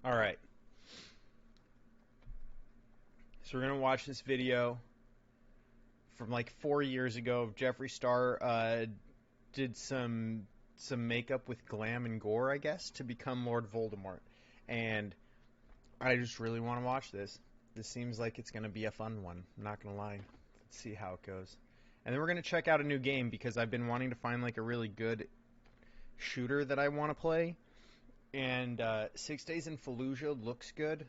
All right. So we're gonna watch this video from like 4 years ago. Jeffree Star did some makeup with glam and gore, I guess, to become Lord Voldemort, and I just really want to watch this. This seems like it's gonna be a fun one. I'm not gonna lie. Let's see how it goes. And then we're gonna check out a new game because I've been wanting to find like a really good shooter that I want to play. And 6 Days in Fallujah looks good.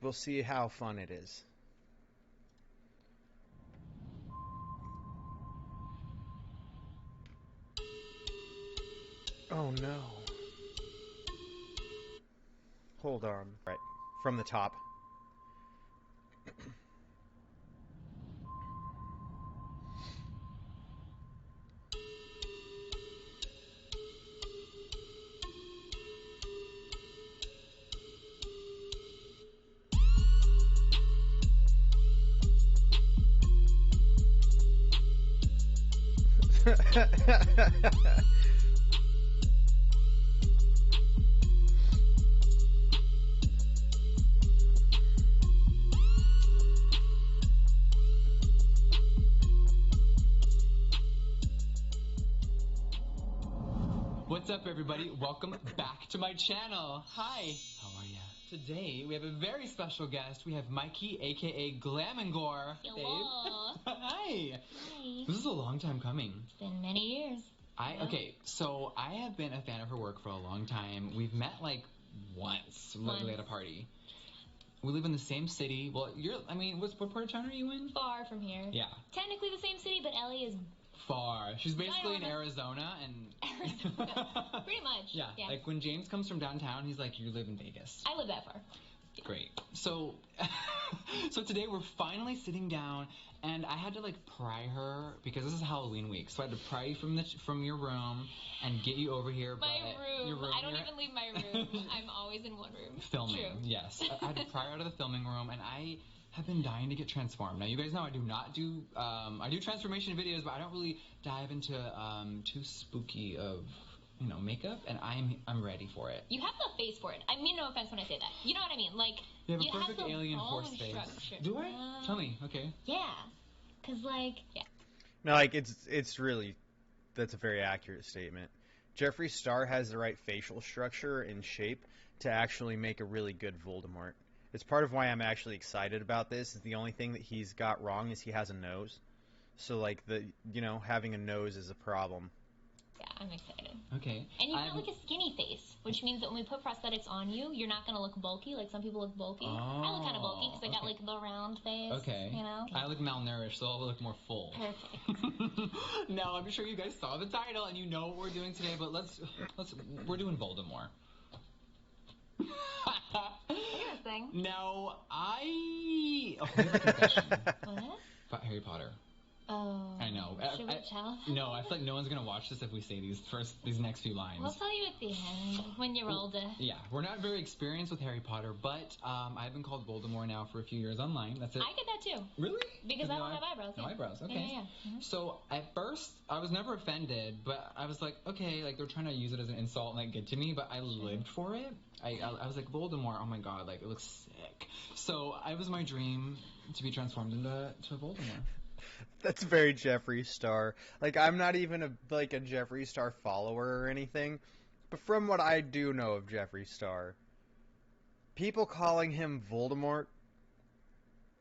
We'll see how fun it is. Oh no. Hold on. Right. From the top. What's up, everybody? Welcome back to my channel. Hi, how are ya? Today we have a very special guest. We have Mikey, aka Glam and Gore. Hello. Hi. Hi. This is a long time coming. It's been many years. Okay, so I have been a fan of her work for a long time. We've met like once, literally at a party. We live in the same city. Well, what part of town are you in? Far from here. Yeah. Technically the same city, but LA is far. She's basically in Arizona and... Arizona. Pretty much. Yeah. Like when James comes from downtown, he's like, you live in Vegas. I live that far. Yeah. Great. So, so today we're finally sitting down, and I had to like pry her because this is Halloween week. So I had to pry you from your room and get you over here. My room. Your room. I don't even leave my room. I'm always in one room. Filming. True. Yes. I had to pry her out of the filming room, and I have been dying to get transformed. Now, you guys know I do not do, I do transformation videos, but I don't really dive into too spooky of, makeup, and I'm ready for it. You have the face for it. I mean no offense when I say that. You know what I mean? Like, you have a have perfect the alien bone horse face. Structure. Do I? Tell me. Okay. Yeah. Cause yeah. No, like it's really, that's a very accurate statement. Jeffree Star has the right facial structure and shape to actually make a really good Voldemort. It's part of why I'm actually excited about this. The only thing that he's got wrong is he has a nose. So like having a nose is a problem. Yeah, I'm excited. Okay. And you got like a skinny face, which means that when we put prosthetics on you, you're not going to look bulky like some people look bulky. Oh, I look kind of bulky because I got like the round face. Okay. I look malnourished, so I'll look more full. Perfect. Now, I'm sure you guys saw the title and you know what we're doing today, but we're doing Voldemort. Interesting. Now, here's a confession. What? About Harry Potter. Oh. I know. Should we tell? No, I feel like no one's gonna watch this if we say these next few lines. We'll tell you at the end when you're older. Yeah, we're not very experienced with Harry Potter, but I've been called Voldemort now for a few years online. That's it. I get that too. Really? Because I don't have eyebrows. No eyebrows. Okay. Yeah. Mm-hmm. So at first, I was never offended, but I was like, okay, like they're trying to use it as an insult and like get to me, but I lived for it. I was like, Voldemort. Oh my god, like it looks sick. So it was my dream to be transformed into Voldemort. That's very Jeffree Star. Like, I'm not even a Jeffree Star follower or anything, but from what I do know of Jeffree Star, people calling him Voldemort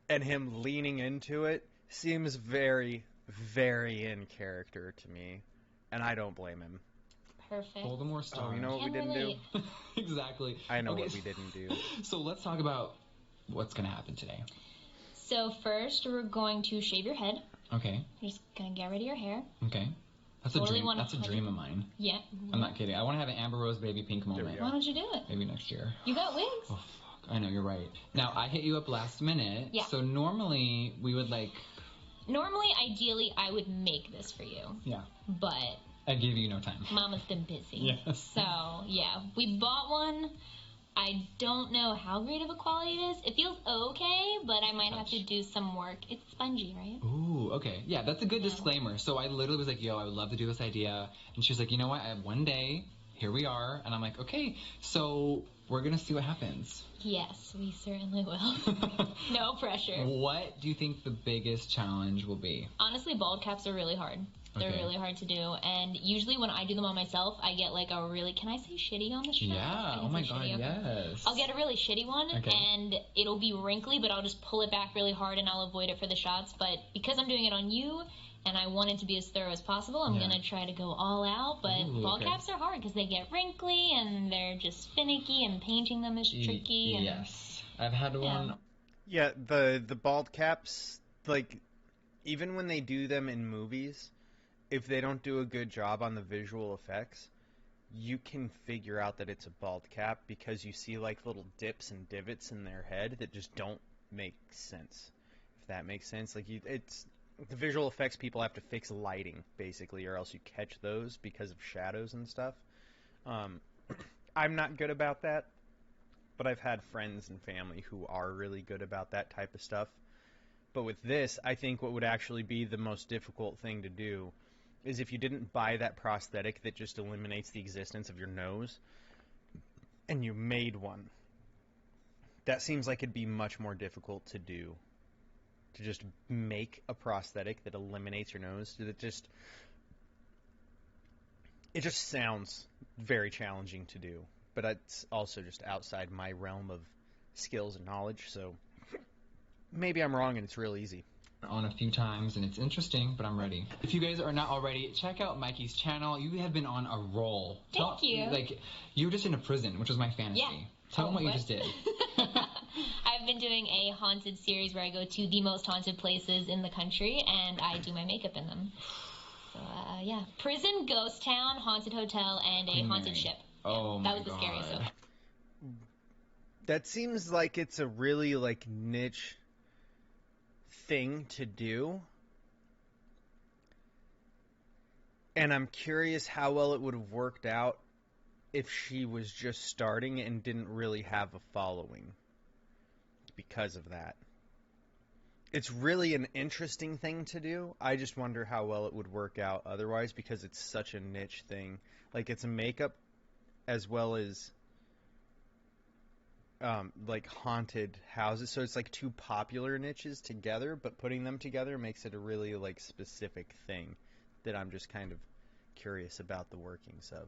and him leaning into it seems very, very in character to me, and I don't blame him. Perfect. Voldemort Star. Oh, you know what we didn't do? Exactly. I know what we didn't do. So let's talk about what's going to happen today. So first, we're going to shave your head. Okay. You're just gonna get rid of your hair. Okay. That's totally a dream. That's a dream of mine. Yeah. I'm not kidding. I want to have an Amber Rose baby pink moment. Why don't you do it? Maybe next year. You got wigs. Oh fuck! I know, you're right. Now I hit you up last minute. Yeah. So normally we would Normally, ideally, I would make this for you. Yeah. But I'd give you no time. Mama's been busy. Yes. So yeah, we bought one. I don't know how great of a quality it is. It feels okay, but I might have to do some work. It's spongy, right? Ooh, okay. Yeah, that's a good disclaimer. So I literally was like, yo, I would love to do this idea. And she was like, you know what? I have one day. here we are. And I'm like, okay, so we're going to see what happens. Yes, we certainly will. No pressure. What do you think the biggest challenge will be? Honestly, bald caps are really hard. They're Okay. really hard to do, and usually when I do them on myself, I get like a really, can I say shitty on the show? Yeah, I can oh my say god, shitty, okay. yes. I'll get a really shitty one, Okay. and it'll be wrinkly, but I'll just pull it back really hard, and I'll avoid it for the shots. But because I'm doing it on you, and I want it to be as thorough as possible, I'm Yeah. gonna try to go all out. But Ooh, bald okay. caps are hard because they get wrinkly, and they're just finicky, and painting them is tricky. And Yes. I've had one. Yeah, the bald caps, like, even when they do them in movies, if they don't do a good job on the visual effects, you can figure out that it's a bald cap because you see like little dips and divots in their head that just don't make sense. If that makes sense, like it's the visual effects people have to fix lighting basically, or else you catch those because of shadows and stuff. I'm not good about that, but I've had friends and family who are really good about that type of stuff. But with this, I think what would actually be the most difficult thing to do is if you didn't buy that prosthetic that just eliminates the existence of your nose, and you made one. That seems like it'd be much more difficult to do. To just make a prosthetic that eliminates your nose. It just sounds very challenging to do. But it's also just outside my realm of skills and knowledge, so maybe I'm wrong and it's real easy. On a few times, and it's interesting, but I'm ready. If you guys are not already, check out Mikey's channel. You have been on a roll. Thank you. Like, you were just in a prison, which was my fantasy. Yeah. Tell them what you just did. I've been doing a haunted series where I go to the most haunted places in the country, and I do my makeup in them. So, yeah. Prison, ghost town, haunted hotel, and a Queen haunted Mary. ship. Oh my That was the scariest. God. So. That seems like it's a really like niche thing to do. And I'm curious how well it would have worked out if she was just starting and didn't really have a following because of that. It's really an interesting thing to do. I just wonder how well it would work out otherwise because it's such a niche thing. Like, it's a makeup as well as like haunted houses. So it's like two popular niches together, but putting them together makes it a really like specific thing that I'm just kind of curious about the workings of.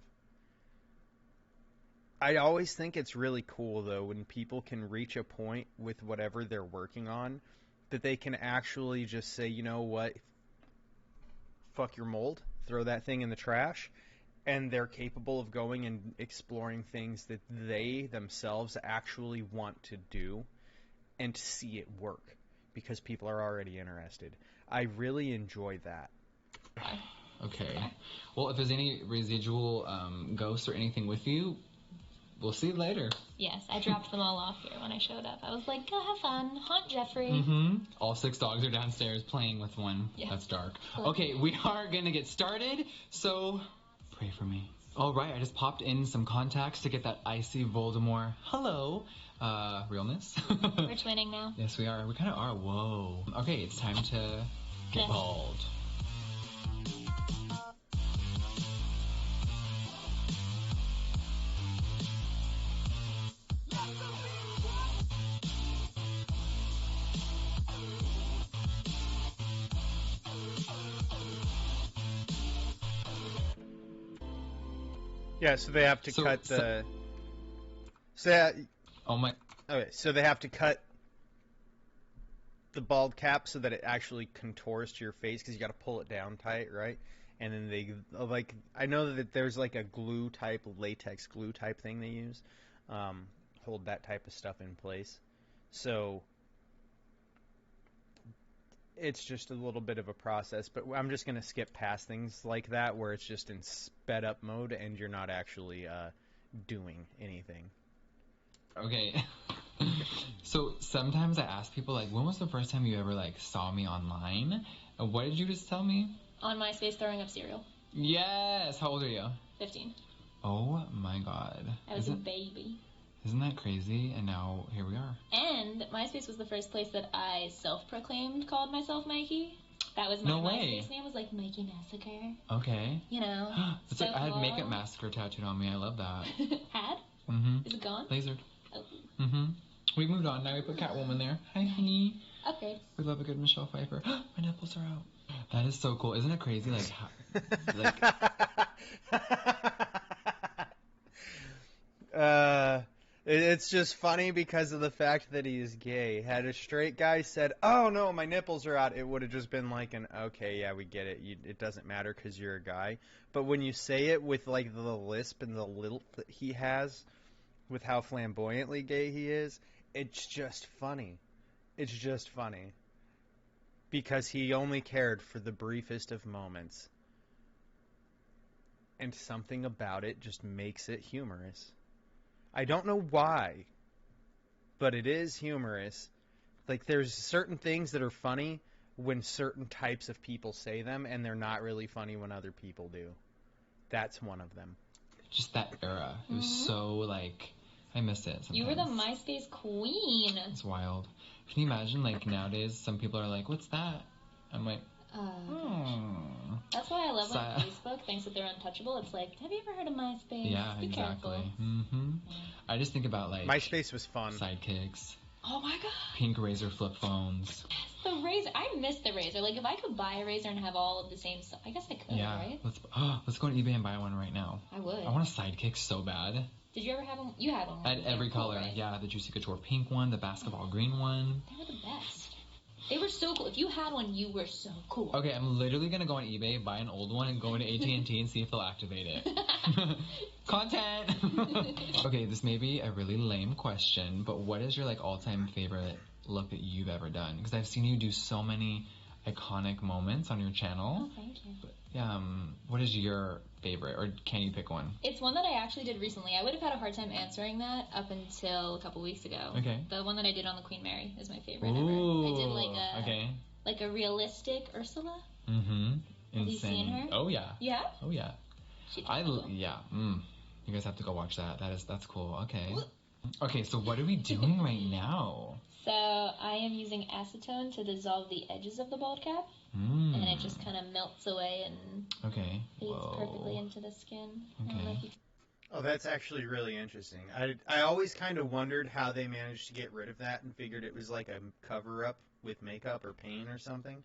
I always think it's really cool, though, when people can reach a point with whatever they're working on that they can actually just say, you know what, fuck your mold, throw that thing in the trash, and they're capable of going and exploring things that they themselves actually want to do and to see it work because people are already interested. I really enjoy that. Okay. Well, if there's any residual ghosts or anything with you, we'll see you later. Yes, I dropped them all off here when I showed up. I was like, go have fun. Haunt Jeffree. Mm-hmm. All 6 dogs are downstairs playing with one. Yeah. That's dark. Cool. Okay, we are going to get started, so pray for me. All right, I just popped in some contacts to get that icy Voldemort. Hello. Realness. We're twinning now. Yes, we are. We kind of are. Whoa. Okay, it's time to get Yes. bald. Yeah, so they have to cut the... Oh my... Okay, so they have to cut the bald cap so that it actually contours to your face because you got to pull it down tight, right? And then they, like, I know that there's like a glue type, latex glue type thing they use, hold that type of stuff in place. So it's just a little bit of a process, but I'm just going to skip past things like that where it's just in sped up mode and you're not actually doing anything. Okay. So sometimes I ask people, like, when was the first time you ever, like, saw me online? And what did you just tell me? On MySpace throwing up cereal. Yes! How old are you? 15. Oh my god. I was a baby. Isn't that crazy? And now, here we are. And MySpace was the first place that I self-proclaimed called myself Mikey. That was my No way. MySpace name was like Mikey Massacre. Okay. You know. It's so like I had cool. Makeup Massacre tattooed on me. I love that. Had? Mm-hmm. Is it gone? Lasered. Oh. Mm-hmm. We moved on. Now we put Catwoman there. Hi, honey. Upgrade. We love a good Michelle Pfeiffer. My nipples are out. That is so cool. Isn't it crazy? Like, how, it's just funny because of the fact that he is gay. Had a straight guy said, "Oh no, my nipples are out," it would have just been like okay, yeah, we get it. It doesn't matter because you're a guy. But when you say it with like the lisp and the lilt that he has, with how flamboyantly gay he is, it's just funny. It's just funny. Because he only cared for the briefest of moments. And something about it just makes it humorous. I don't know why, but it is humorous. Like, there's certain things that are funny when certain types of people say them, and they're not really funny when other people do. That's one of them. just that era. It was so, like, I miss it sometimes. You were the MySpace queen. It's wild. Can you imagine, like, nowadays, some people are like, what's that? I'm like, That's why I love when Facebook thinks that they're untouchable. It's like, have you ever heard of MySpace? Yeah, Be exactly. careful. Mm-hmm. Yeah. I just think about, like, MySpace was fun. sidekicks, Oh my god. pink razor flip phones. The razor. I miss the razor. Like, if I could buy a razor and have all of the same stuff, I guess I could, Yeah, right? let's go on eBay and buy one right now. I would. I want a sidekick so bad. Did you ever have one? You had one. I had every Cool, color. right? Yeah, the Juicy Couture pink one, the basketball green one. They were the best. They were so cool. If you had one, you were so cool. Okay, I'm literally gonna go on eBay, buy an old one, and go into AT&T and see if they'll activate it. Content! Okay, this may be a really lame question, but what is your, like, all-time favorite look that you've ever done? Because I've seen you do so many iconic moments on your channel. Oh, thank you. But, what is your favorite, or can you pick one? It's one that I actually did recently. I would have had a hard time answering that up until a couple weeks ago. Okay. The one that I did on the Queen Mary is my favorite Ooh, ever. I did like a realistic Ursula. Mm-hmm. Have you seen her? Oh yeah. Yeah. Oh yeah. She's cool. Yeah. You guys have to go watch that. That's cool. Okay. Okay, so what are we doing right now? So I am using acetone to dissolve the edges of the bald cap, and it just kind of melts away and fades perfectly into the skin. Okay. Oh, that's actually really interesting. I always kind of wondered how they managed to get rid of that and figured it was like a cover-up with makeup or paint or something.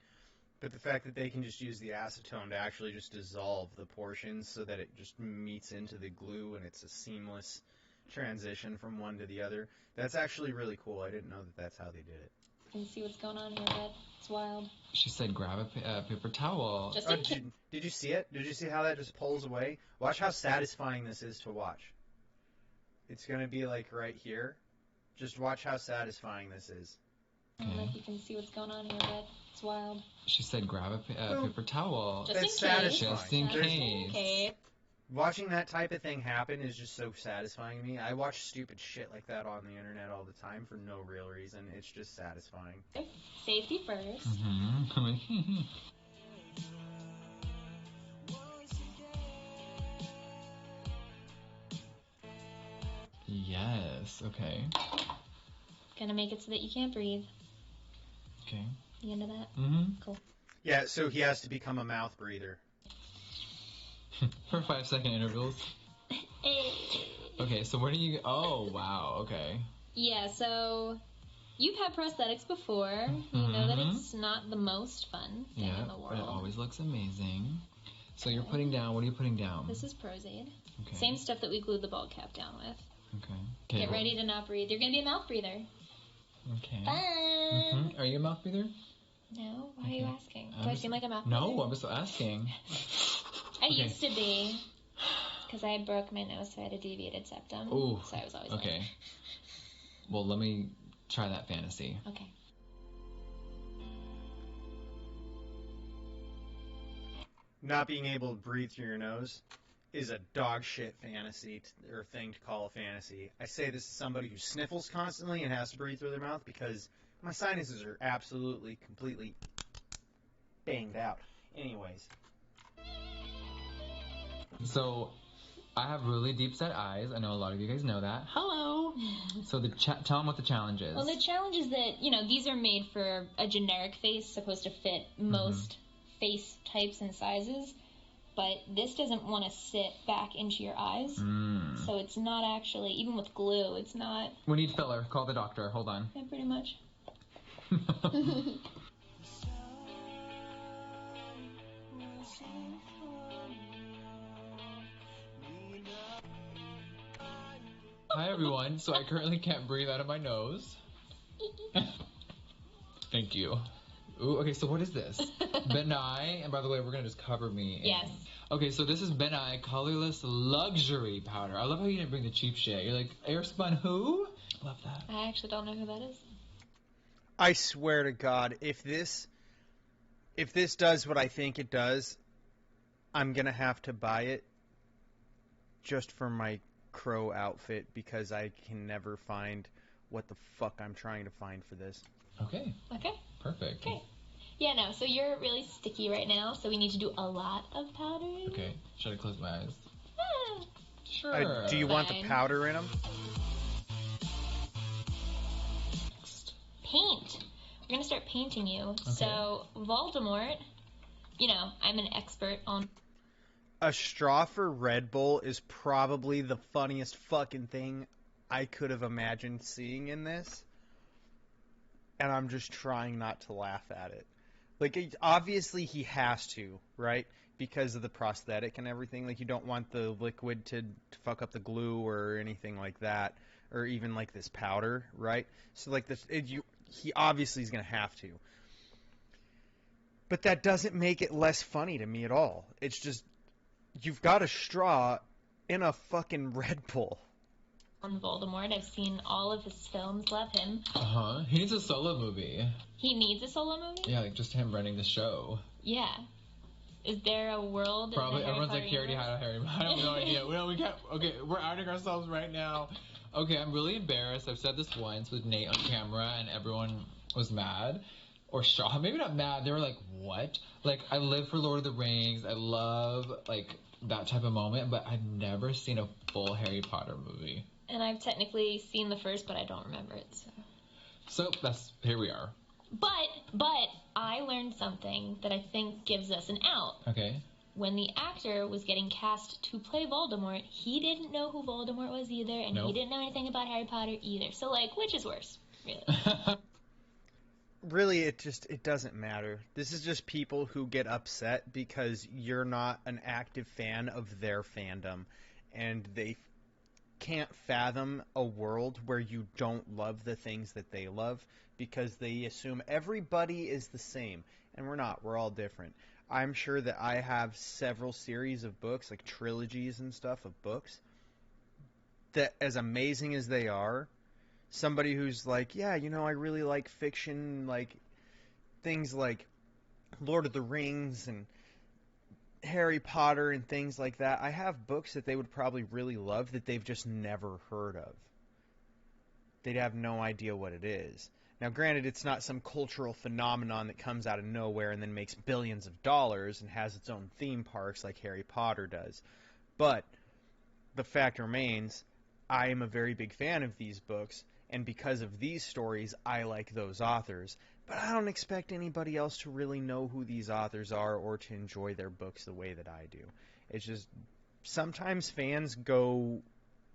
But the fact that they can just use the acetone to actually just dissolve the portions so that it just meets into the glue and it's a seamless transition from one to the other, that's actually really cool. I didn't know that that's how they did it. You can see what's going on here, bud. It's wild. She said grab a paper towel. Just in case. Did you see it? Did you see how that just pulls away? Watch how satisfying this is to watch. It's going to be like right here. Just watch how satisfying this is. I don't know if you can see what's going on here, bud. It's wild. She said grab a paper towel. Just That's in case. satisfying. Just in Just case. in case. Watching that type of thing happen is just so satisfying to me. I watch stupid shit like that on the internet all the time for no real reason. It's just satisfying. Safety first. Mm-hmm. Yes, okay. Gonna make it so that you can't breathe. Okay. You into that? Mm-hmm. Cool. Yeah, so he has to become a mouth breather. For 5-second intervals. Okay, so where do you... Oh, wow, okay. Yeah, so you've had prosthetics before. You know that it's not the most fun thing in the world. But it always looks amazing. So you're putting down... What are you putting down? This is Prozaid. Okay. Same stuff that we glued the bald cap down with. Okay. Get ready to not breathe. You're going to be a mouth breather. Okay. Fun! Are you a mouth breather? No? Why are you asking? Do I seem like a mouth No, breather? I'm just asking. I used to be. Because I broke my nose, so I had a deviated septum. Ooh. So I was always Okay. Well, let me try that fantasy. Okay. Not being able to breathe through your nose is a dog shit fantasy or thing to call a fantasy. I say this to somebody who sniffles constantly and has to breathe through their mouth because my sinuses are absolutely, completely banged out. Anyways. So, I have really deep set eyes. I know a lot of you guys know that. Hello. So tell them what the challenge is. Well, the challenge is that, you know, these are made for a generic face, supposed to fit most face types and sizes. But this doesn't want to sit back into your eyes. So it's not actually, even with glue, it's not. We need filler. Call the doctor. Hold on. Yeah, pretty much. Hi, everyone. So I currently can't breathe out of my nose. Thank you. Ooh, okay, so what is this? Benai, and by the way, we're going to just cover me. Yes. Okay, so this is Benai Colorless Luxury Powder. I love how you didn't bring the cheap shit. You're like, Airspun who? Love that. I actually don't know who that is. I swear to God, if this does what I think it does, I'm going to have to buy it just for my crow outfit because I can never find what the fuck I'm trying to find for this. Okay. Okay. Perfect. Okay. Yeah, no, so you're really sticky right now, so we need to do a lot of powdering. Okay. Should I close my eyes? Sure. Do you want the Fine. powder in them? Paint. We're going to start painting you. Okay. So, Voldemort, you know, I'm an expert on... A straw for Red Bull is probably the funniest fucking thing I could have imagined seeing in this. And I'm just trying not to laugh at it. Like, obviously he has to, right? Because of the prosthetic and everything. Like, you don't want the liquid to fuck up the glue or anything like that. Or even, like, this powder, right? So, like, he obviously is going to have to. But that doesn't make it less funny to me at all. It's just, you've got a straw in a fucking Red Bull. On Voldemort. I've seen all of his films. Love him. He needs a solo movie. He needs a solo movie? Yeah, like just him running the show. Yeah. Is there a world? Probably. In the Everyone's like, he already had a Harry Potter. I have no idea. We can't. Okay, we're outing ourselves right now. Okay, I'm really embarrassed. I've said this once with Nate on camera, and everyone was mad. Or shocked. Maybe not mad. They were like, what? Like, I live for Lord of the Rings. I love, like, that type of moment, but I've never seen a full Harry Potter movie. And I've technically seen the first, but I don't remember it, So here we are. But I learned something that I think gives us an out. Okay. When the actor was getting cast to play Voldemort, he didn't know who Voldemort was either, and he didn't know anything about Harry Potter either. So, like, which is worse, really? Really, it doesn't matter. This is just people who get upset because you're not an active fan of their fandom, and they can't fathom a world where you don't love the things that they love because they assume everybody is the same, and we're not. We're all different. I'm sure that I have several series of books, like trilogies and stuff of books, that as amazing as they are, somebody who's like, yeah, you know, I really like fiction, like things like Lord of the Rings and Harry Potter and things like that. I have books that they would probably really love that they've just never heard of. They'd have no idea what it is. Now, granted, it's not some cultural phenomenon that comes out of nowhere and then makes billions of dollars and has its own theme parks like Harry Potter does. But the fact remains, I am a very big fan of these books, and because of these stories, I like those authors. But I don't expect anybody else to really know who these authors are or to enjoy their books the way that I do. It's just, sometimes fans go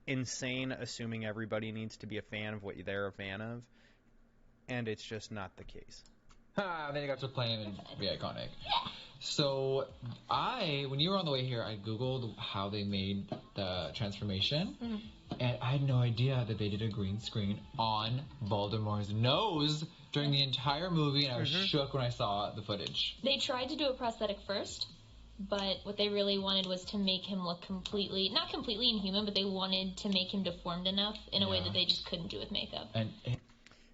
insane assuming everybody needs to be a fan of what they're a fan of, and it's just not the case. Then you got to play him and be iconic. So when you were on the way here, I Googled how they made the transformation, and I had no idea that they did a green screen on Voldemort's nose during the entire movie, and I was shook when I saw the footage. They tried to do a prosthetic first, but what they really wanted was to make him look not completely inhuman, but they wanted to make him deformed enough in a way that they just couldn't do with makeup. And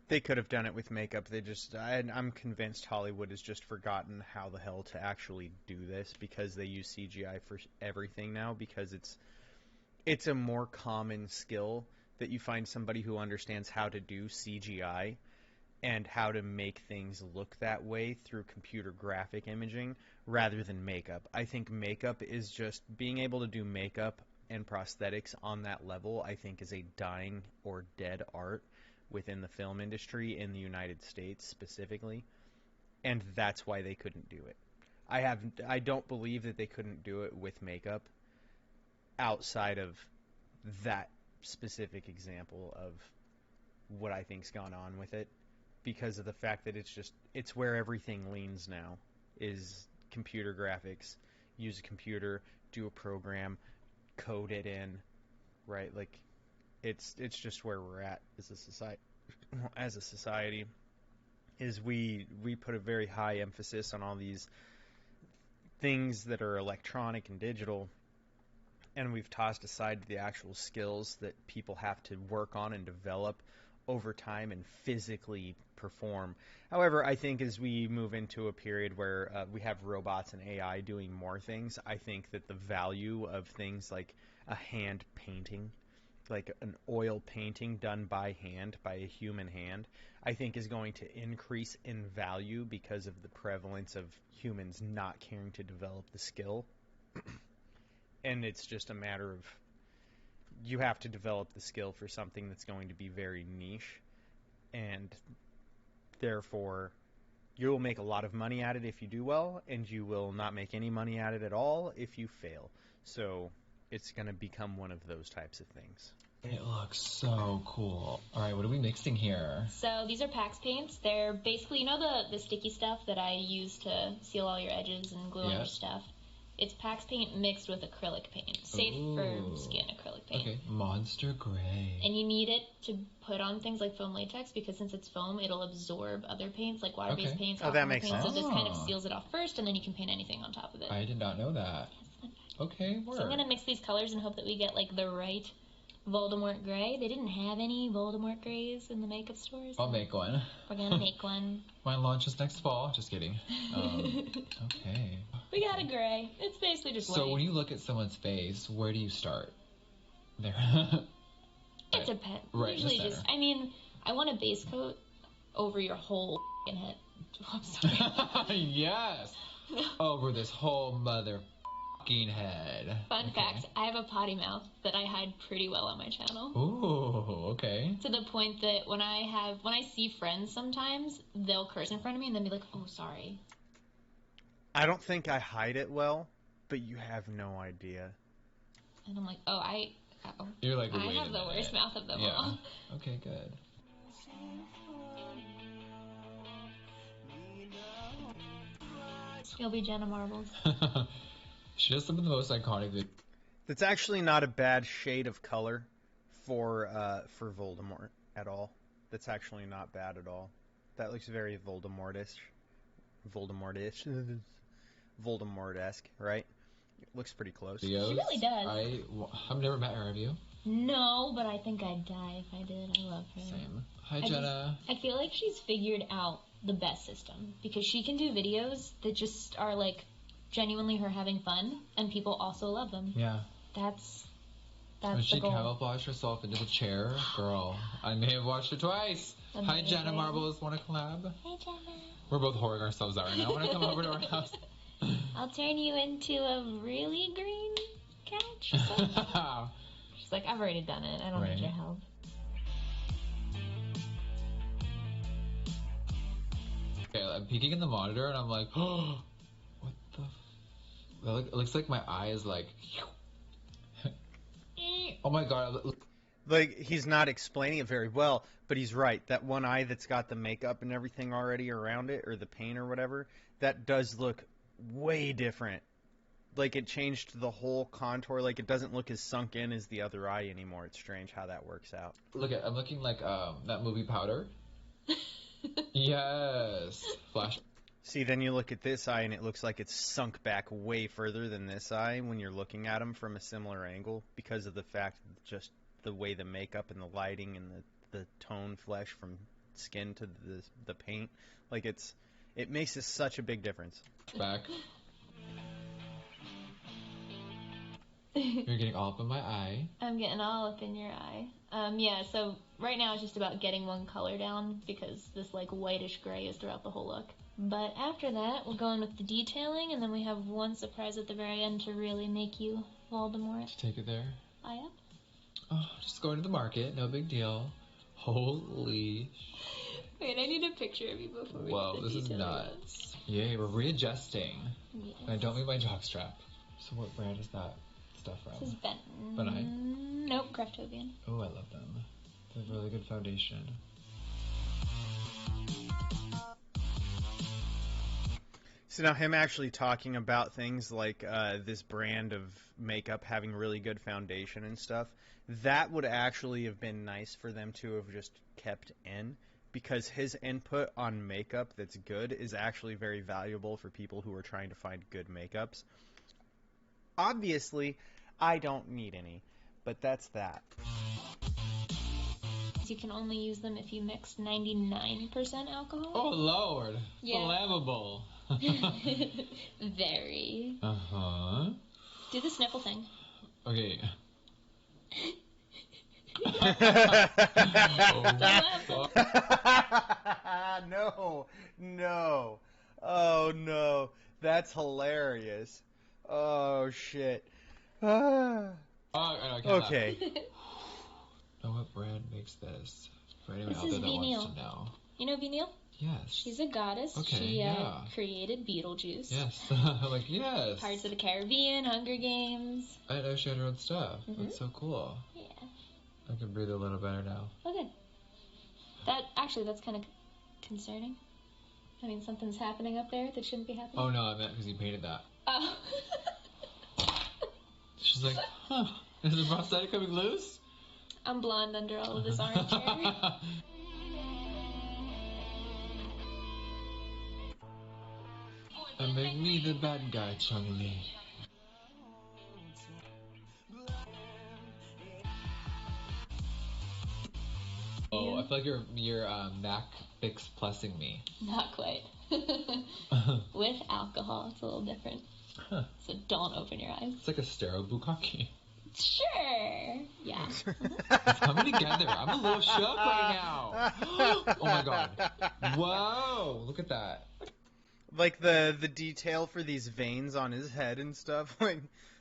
they could have done it with makeup. I'm convinced Hollywood has just forgotten how the hell to actually do this because they use CGI for everything now, because it's a more common skill that you find somebody who understands how to do CGI and how to make things look that way through computer graphic imaging rather than makeup. I think makeup is just being able to do makeup and prosthetics on that level, I think, is a dying or dead art within the film industry in the United States specifically, and that's why they couldn't do it. I don't believe that they couldn't do it with makeup outside of that specific example of what I think's gone on with it, because of the fact that it's where everything leans now, is computer graphics. Use a computer, do a program, code it in, right? Like it's just where we're at as a society. Is we put a very high emphasis on all these things that are electronic and digital, and we've tossed aside the actual skills that people have to work on and develop over time and physically perform. However, I think as we move into a period where we have robots and AI doing more things, I think that the value of things like a hand painting, like an oil painting done by hand, by a human hand, I think is going to increase in value because of the prevalence of humans not caring to develop the skill. And it's just a matter of, you have to develop the skill for something that's going to be very niche, and therefore you will make a lot of money at it if you do well, and you will not make any money at it at all if you fail. So it's going to become one of those types of things. It looks so cool. All right, what are we mixing here? So these are PAX paints. They're basically, you know the sticky stuff that I use to seal all your edges and glue on your stuff? It's PAX paint mixed with acrylic paint. Safe for skin acrylic paint. Okay, Monster Gray. And you need it to put on things like foam latex, because since it's foam, it'll absorb other paints, like water-based paints, that makes paints. sense. So it just kind of seals it off first, and then you can paint anything on top of it. I did not know that. Okay, word. So I'm going to mix these colors and hope that we get like the right Voldemort gray. They didn't have any Voldemort grays in the makeup stores. I'll make one. We're going to make one. Mine launches next fall. Just kidding. Okay. We got a gray. It's basically just white. So when you look at someone's face, where do you start? There. It depends. Right, Usually just, I mean, I want a base coat over your whole head. I'm sorry. Yes. Over this whole mother head. Fun fact, I have a potty mouth that I hide pretty well on my channel. Ooh, okay. To the point that when I see friends sometimes, they'll curse in front of me and then be like, oh, sorry. I don't think I hide it well, but you have no idea. And I'm like, You're like, I have the worst mouth of them all. Okay, good. You'll be Jenna Marbles. She does some of the most iconic. That's actually not a bad shade of color for Voldemort at all. That's actually not bad at all. That looks very Voldemort-esque, right? It looks pretty close. She really does. I've never met her, have you? No, but I think I'd die if I did. I love her. Same. Hi, Jenna. I feel like she's figured out the best system, because she can do videos that just are like genuinely her having fun, and people also love them. Yeah. That's when she the goal. camouflaged herself into the chair, girl, I may have watched her twice. Amazing. Hi, Jenna Marbles. Want to collab? Hey, Jenna. We're both whoring ourselves out right now. Want to come over to our house? I'll turn you into a really green couch. She's like, I've already done it. I don't need your help. Okay, I'm peeking in the monitor and I'm like, oh, what the? It looks like my eye is like. Oh my god. Like, he's not explaining it very well, but he's right. That one eye that's got the makeup and everything already around it, or the paint or whatever, that does look way different. Like, it changed the whole contour. Like, it doesn't look as sunk in as the other eye anymore. It's strange how that works out. I'm looking like that movie Powder. Yes. Flash. See, then you look at this eye, and it looks like it's sunk back way further than this eye when you're looking at him from a similar angle, because of the fact that just the way the makeup and the lighting and the tone flesh from skin to the paint, like it makes such a big difference. Back. You're getting all up in my eye. I'm getting all up in your eye. Yeah, so right now it's just about getting one color down, because this like whitish gray is throughout the whole look. But after that, we're going with the detailing, and then we have one surprise at the very end to really make you Voldemort. Take it there. I am. Oh, just going to the market. No big deal. Holy. Wait, I need a picture of you before we Whoa, get the this is details. nuts. Yay, we're readjusting. Yes. And I don't mean my jockstrap. So what brand is that stuff from? This is Benton. Benign? Nope, Craftovian. Oh, I love them. They have really good foundation. So now him actually talking about things like this brand of makeup having really good foundation and stuff, that would actually have been nice for them to have just kept in, because his input on makeup that's good is actually very valuable for people who are trying to find good makeups. Obviously, I don't need any, but that's that. You can only use them if you mix 99% alcohol. Oh, Lord. Yeah. Flammable. Very. Uh-huh. Do the sniffle thing. Okay. No, no. Oh, no. That's hilarious. Oh, shit. Ah. I can't Okay. know what brand makes this. For anyone This out is there that wants Venil. to know. You know Venil? Yes. She's a goddess. Okay, She yeah. created Beetlejuice. Yes. Like, yes. Pirates of the Caribbean, Hunger Games. I know she had her own stuff. Mhm. That's so cool. Yeah. I can breathe a little better now. Oh, good. That's kind of concerning. I mean, something's happening up there that shouldn't be happening. Oh, no, I meant because you painted that. Oh. She's like, huh, is the prosthetic coming loose? I'm blonde under all of this orange hair. And make me the bad guy, Chung-Li. Oh, I feel like you're Mac Fix Plussing me. Not quite. With alcohol, it's a little different. Huh. So don't open your eyes. It's like a sterile bukkake. Sure. Yeah. It's coming together. I'm a little shook right now. Oh my god. Whoa, look at that. Like the detail for these veins on his head and stuff,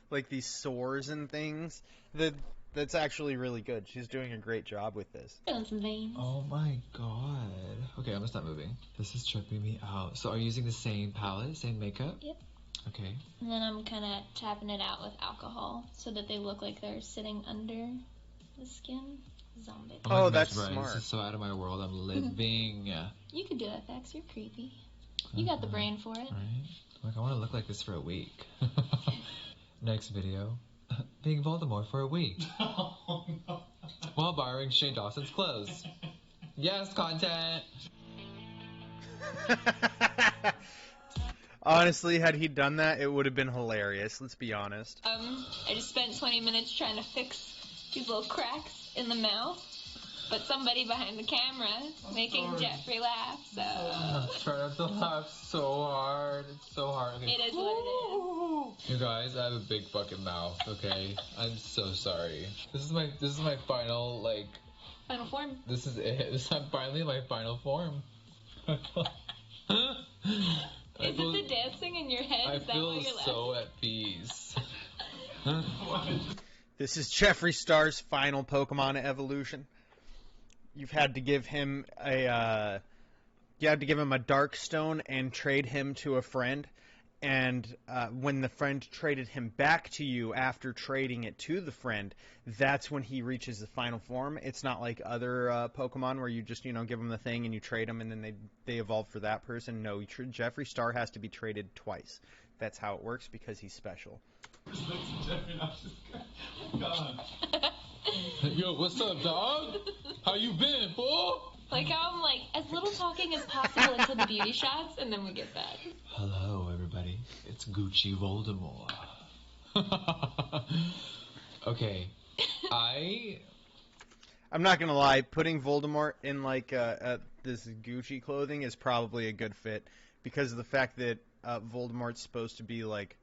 like these sores and things. That's actually really good. She's doing a great job with this. Doing some veins. Oh my god. Okay, I'm gonna stop moving. This is tripping me out. So are you using the same palette, same makeup? Yep. Okay. And then I'm kind of tapping it out with alcohol so that they look like they're sitting under the skin. Zombie. I'm like Oh, that's mesmerized. smart. This is so out of my world. I'm living. You could do that, Fax. You're creepy. You got the brain for it. Right? Like, I want to look like this for a week. Next video. Being Voldemort for a week. Oh, no. While borrowing Shane Dawson's clothes. Yes, content! Honestly, had he done that, it would have been hilarious. Let's be honest. I just spent 20 minutes trying to fix these little cracks in the mouth, but somebody behind the camera making Jeffree laugh, so... I'm trying not to laugh so hard. It's so hard. Okay. It is what it is. You guys, I have a big fucking mouth, okay? I'm so sorry. This is my final, like... Final form. This is it. This is finally my final form. Is it the dancing in your head? I Is that feel why you're laughing? so at peace. This is Jeffree Star's final Pokemon evolution. You've had to give him a Dark Stone and trade him to a friend. And when the friend traded him back to you after trading it to the friend, that's when he reaches the final form. It's not like other Pokemon where you just, give them the thing and you trade them and then they evolve for that person. No, Jeffree Star has to be traded twice. That's how it works because he's special. Yo, what's up, dog? How you been, fool? Like how I'm like, as little talking as possible until the beauty shots, and then we get back. Hello, everybody. It's Gucci Voldemort. Okay, I'm not gonna lie, putting Voldemort in this Gucci clothing is probably a good fit because of the fact that Voldemort's supposed to be like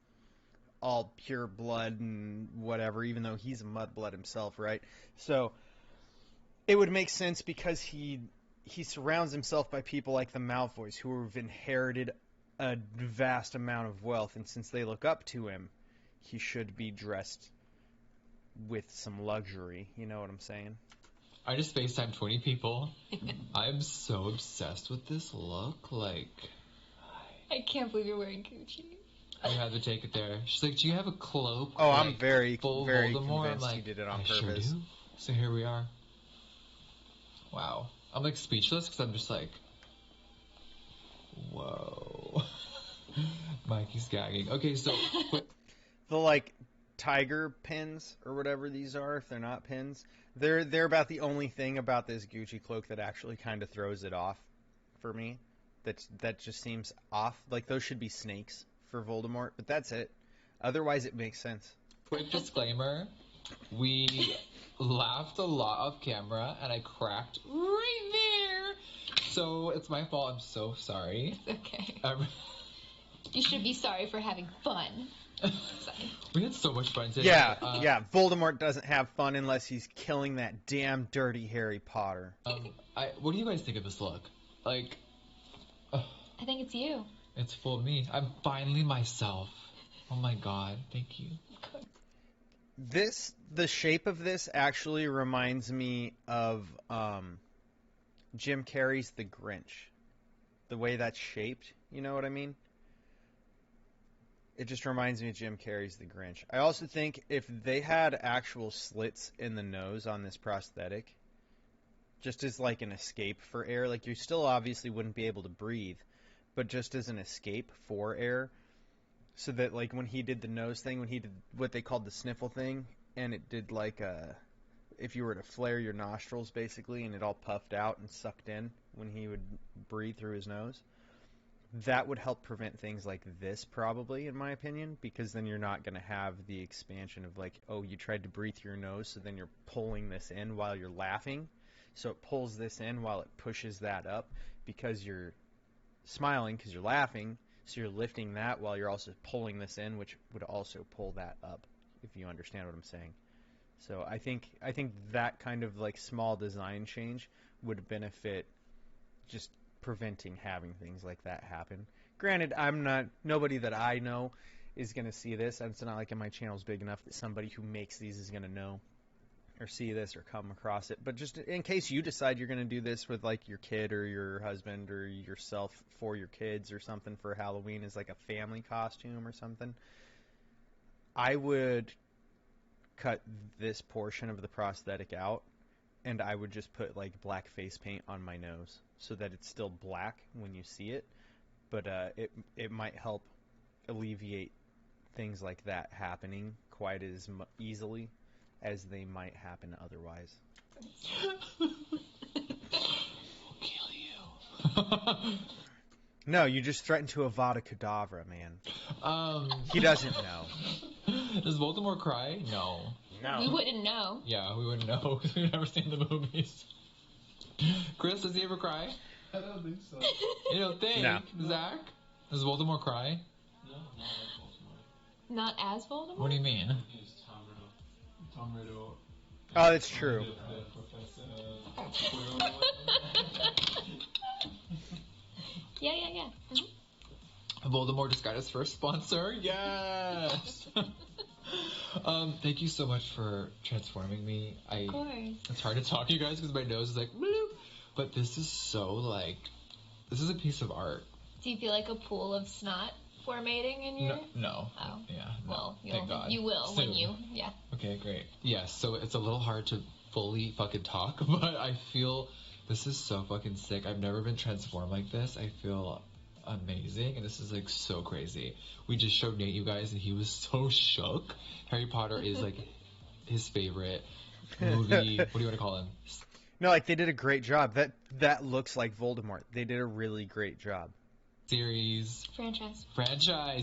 all pure blood and whatever, even though he's a mudblood himself, right? So it would make sense because he surrounds himself by people like the Malfoys who have inherited a vast amount of wealth, and since they look up to him, he should be dressed with some luxury. You know what I'm saying? I just FaceTimed 20 people. I'm so obsessed with this look. Like, I can't believe you're wearing Gucci. I had to take it there. She's like, do you have a cloak? Oh, like, I'm very full very Voldemort? convinced I'm he like, did it on I purpose. sure do. So here we are. Wow. I'm like speechless because I'm just like, whoa. Mikey's gagging. Okay, so The like tiger pins or whatever these are, if they're not pins, they're about the only thing about this Gucci cloak that actually kind of throws it off for me. That just seems off. Like those should be snakes for Voldemort, but that's it. Otherwise, it makes sense. quick disclaimer, we laughed a lot off camera and I cracked right there. So it's my fault. I'm so sorry. It's okay. You should be sorry for having fun. Sorry. We had so much fun today. Yeah. Voldemort doesn't have fun unless he's killing that damn dirty Harry Potter. What do you guys think of this look? Like, I think it's you. it's full me. I'm finally myself. Oh my god, thank you. The shape of this actually reminds me of Jim Carrey's The Grinch. The way that's shaped, you know what I mean? It just reminds me of Jim Carrey's The Grinch. I also think if they had actual slits in the nose on this prosthetic, just as like an escape for air, like you still obviously wouldn't be able to breathe, but just as an escape for air, so that like when he did the nose thing, when he did what they called the sniffle thing, and it did like if you were to flare your nostrils basically, and it all puffed out and sucked in when he would breathe through his nose, that would help prevent things like this probably, in my opinion, because then you're not going to have the expansion of like, oh, you tried to breathe through your nose, so then you're pulling this in while you're laughing. So it pulls this in while it pushes that up because you're smiling because you're laughing. So you're lifting that while you're also pulling this in, which would also pull that up, if you understand what I'm saying. So I think that kind of like small design change would benefit just preventing having things like that happen. Granted, nobody that I know is going to see this. It's not like my channel's big enough that somebody who makes these is going to know or see this or come across it. But just in case you decide you're going to do this with like your kid or your husband or yourself for your kids or something for Halloween as like a family costume or something, I would cut this portion of the prosthetic out and I would just put like black face paint on my nose so that it's still black when you see it, but it might help alleviate things like that happening quite as easily as they might happen otherwise. We'll kill you. No, you just threatened to Avada Kedavra, man. He doesn't know. Does Voldemort cry? No. We wouldn't know. Yeah, we wouldn't know because we've never seen the movies. Chris, does he ever cry? I don't think so. You don't think? No. Zach? Does Voldemort cry? No, Not as Voldemort? What do you mean? he's Tom Riddle. Tom Riddle. Oh, that's true. The professor. Yeah. Mm-hmm. Voldemort just got his first sponsor. Yes! Thank you so much for transforming me. Of course. It's hard to talk to you guys because my nose is like, bloop. But this is so like, this is a piece of art. Do you feel like a pool of snot formating in your... No. Oh. Yeah. No. Well, Thank God. you will Soon. when you... Yeah. Okay, great. Yes, so it's a little hard to fully fucking talk, but I feel this is so fucking sick. I've never been transformed like this. I feel amazing, and this is like so crazy. We just showed Nate you guys, and he was so shook. Harry Potter is like his favorite movie. What do you want to call him? No, like they did a great job. That looks like Voldemort. They did a really great job. Series. Franchise.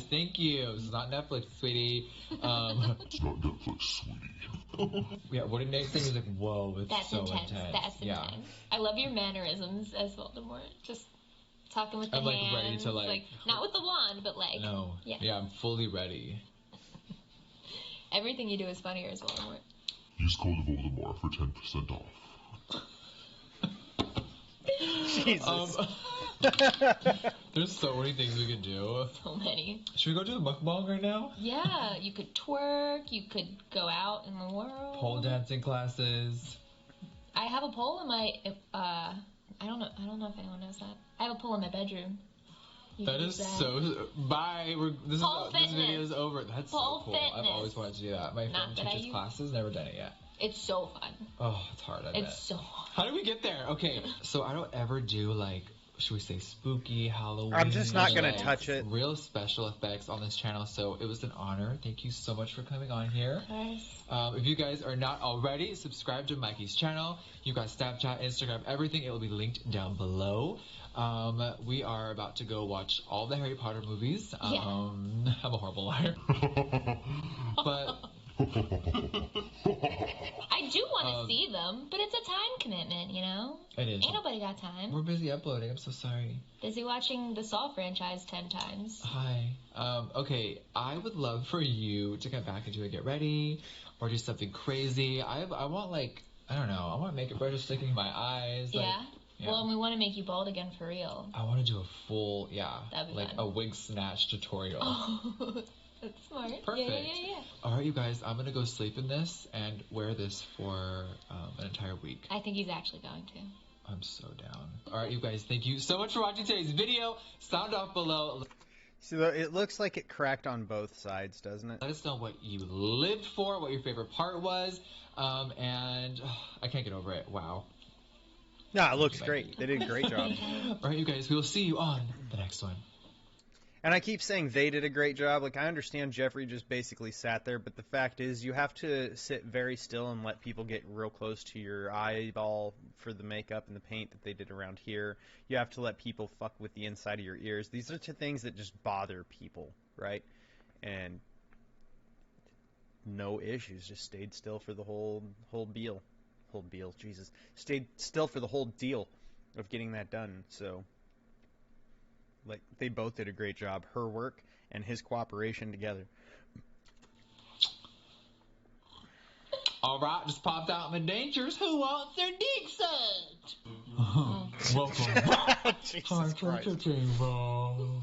Thank you. This is not Netflix, sweetie. It's not Netflix, sweetie. Yeah, what did Nate say? He was like, whoa, it's That's so intense. That's intense. I love your mannerisms as Voldemort. Just talking with the I'm like hands. ready to like not with the wand, but like... No. Yeah, I'm fully ready. Everything you do is funnier as Voldemort. Use code Voldemort for 10% off. Jesus. There's so many things we could do. So many. Should we go do a mukbang right now? Yeah, you could twerk. You could go out in the world. Pole dancing classes. I have a pole in my. I don't know if anyone knows that. I have a pole in my bedroom. You That can is use that. so. Bye. This Pole this video fitness. is over. That's Pole so cool. I've fitness. always wanted to do that. My friend Not that I teaches use- classes, never done it yet. It's so fun. Oh, it's hard. I bet. It's so hard. How did we get there? Okay, so I don't ever do like, should we say spooky Halloween? I'm just not gonna Yes. touch it. Real special effects on this channel, so it was an honor. Thank you so much for coming on here. If you guys are not already, subscribe to Mikey's channel. You got Snapchat, Instagram, everything. It will be linked down below. We are about to go watch all the Harry Potter movies. Yeah. I'm a horrible liar. But I do want to see them, but it's a time commitment, you know? it is. Ain't nobody got time. We're busy uploading. I'm so sorry. Busy watching the Saw franchise 10 times. Hi. Okay, I would love for you to get back into it, get ready, or do something crazy. I want like, I don't know, I want makeup brushes sticking in my eyes. Like, Yeah? yeah. Well, and we want to make you bald again for real. I want to do a full, That'd be like fun. a wig snatch tutorial. That's smart. Perfect. Yeah. All right, you guys, I'm gonna go sleep in this and wear this for an entire week. I think he's actually going to. I'm so down. All right, you guys, thank you so much for watching today's video. Sound off below. So it looks like it cracked on both sides, doesn't it? Let us know what you lived for, what your favorite part was, and I can't get over it. Wow. No, it looks great. They did a great job. All right, you guys, we will see you on the next one. And I keep saying they did a great job. Like, I understand Jeffree just basically sat there, but the fact is you have to sit very still and let people get real close to your eyeball for the makeup and the paint that they did around here. You have to let people fuck with the inside of your ears. These are two things that just bother people, right? And no issues. Just stayed still for the whole deal. Jesus. Stayed still for the whole deal of getting that done. So, like, they both did a great job. Her work and his cooperation together. All right, just popped out my dentures. Who wants their dick sucked? Welcome back. Jesus Christ. table.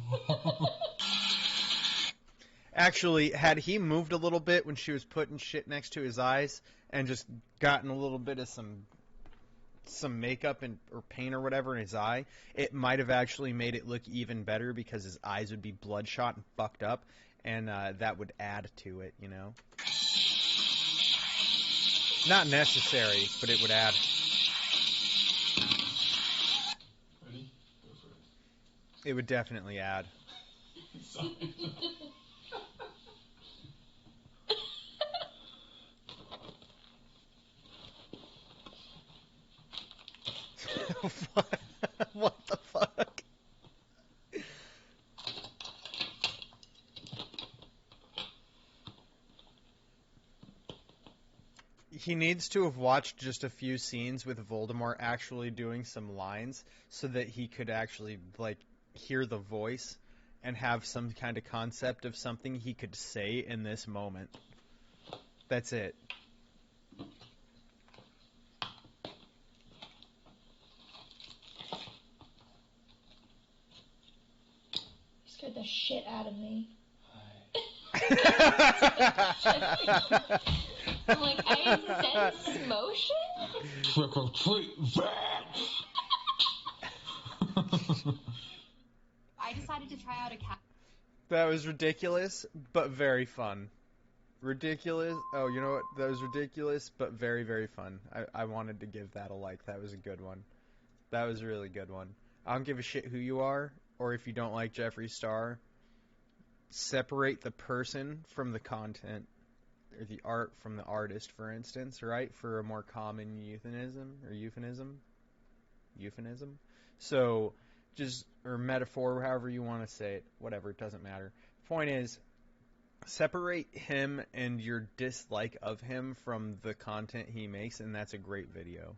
Actually, had he moved a little bit when she was putting shit next to his eyes and just gotten a little bit of some makeup or paint or whatever in his eye, it might have actually made it look even better because his eyes would be bloodshot and fucked up, and that would add to it, you know? Not necessary, but it would add. Ready? Go for it. It would definitely add. Sorry. What? What the fuck? He needs to have watched just a few scenes with Voldemort actually doing some lines so that he could actually, like, hear the voice and have some kind of concept of something he could say in this moment. That's it. Scared the shit out of me. Hi. I'm like, I sense motion? Trick or treat, I decided to try out a cat. That was ridiculous, but very fun. Ridiculous. Oh, you know what? That was ridiculous, but very, very fun. I wanted to give that a like. That was a good one. That was a really good one. I don't give a shit who you are, or if you don't like Jeffree Star. Separate the person from the content, or the art from the artist, for instance, right? For a more common euphemism. So, just, or metaphor, however you want to say it, whatever, it doesn't matter. Point is, separate him and your dislike of him from the content he makes, and that's a great video.